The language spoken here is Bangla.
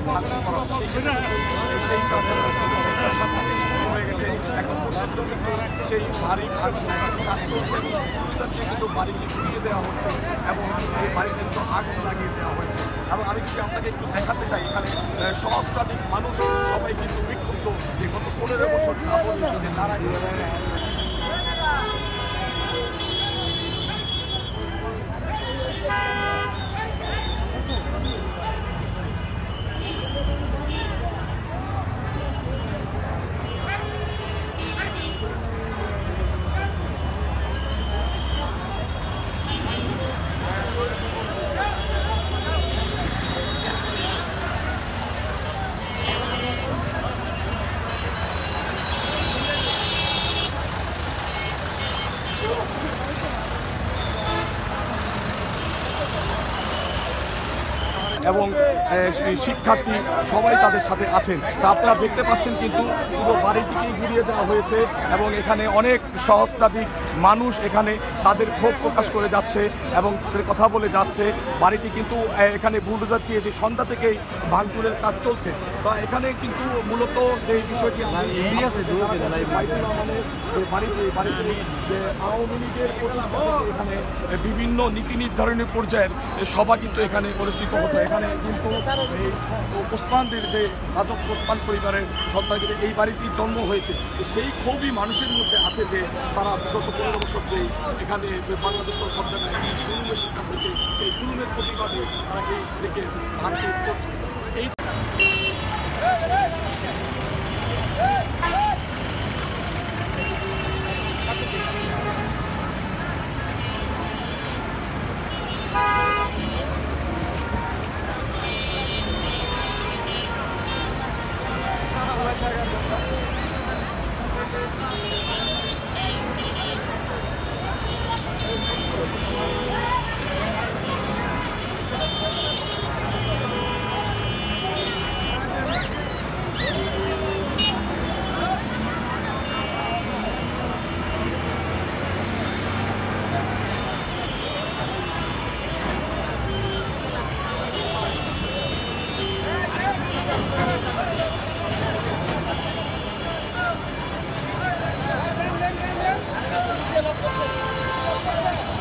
ভাঙচুর করা হচ্ছে সেই কার্যক্রম শুরু হয়ে গেছে। এখন পর্যন্ত কিন্তু সেই বাড়ি ভাঙচুর কাজ চলছে কিন্তু বাড়িটি ঘুরিয়ে দেওয়া হচ্ছে এবং এই বাড়িতে কিন্তু আগুন লাগিয়ে দেওয়া হয়েছে। এবং আমি যদি আপনাকে একটু দেখাতে চাই, এখানে সহস্রাধিক মানুষ সবাই কিন্তু বিক্ষুব্ধ যে গত 15 বছর তারা এবং শিক্ষার্থী সবাই তাদের সাথে আছেন। তা আপনারা দেখতে পাচ্ছেন কিন্তু পুরো বাড়িটিকেই ঘুরিয়ে দেওয়া হয়েছে এবং এখানে অনেক সহস্রাধিক মানুষ এখানে তাদের ক্ষোভ প্রকাশ করে যাচ্ছে এবং তাদের কথা বলে যাচ্ছে। বাড়িটি কিন্তু এখানে বুলডোজার দিয়ে সেই সন্ধ্যা থেকেই ভাঙচুরের কাজ চলছে। তো এখানে কিন্তু মূলত যে বিষয়টি বাড়িতে যে আওয়ামী লীগের প্রতিষ্ঠা এখানে বিভিন্ন নীতি নির্ধারণের পর্যায়ের সভা কিন্তু এখানে অনুষ্ঠিত হতো। এখানে কিন্তু ওসমানদের যে রাজক ওসমান পরিবারের সন্তানদের এই বাড়িতেই জন্ম হয়েছে, সেই ক্ষোভই মানুষের মধ্যে আছে যে তারা বিগত 15 বছর ধরে এখানে বাংলাদেশ সরকারের জুলুমের শিকার হয়েছে, সেই জুলুমের প্রতিবাদে তারা এই দিকে ভাঙচুর করছে।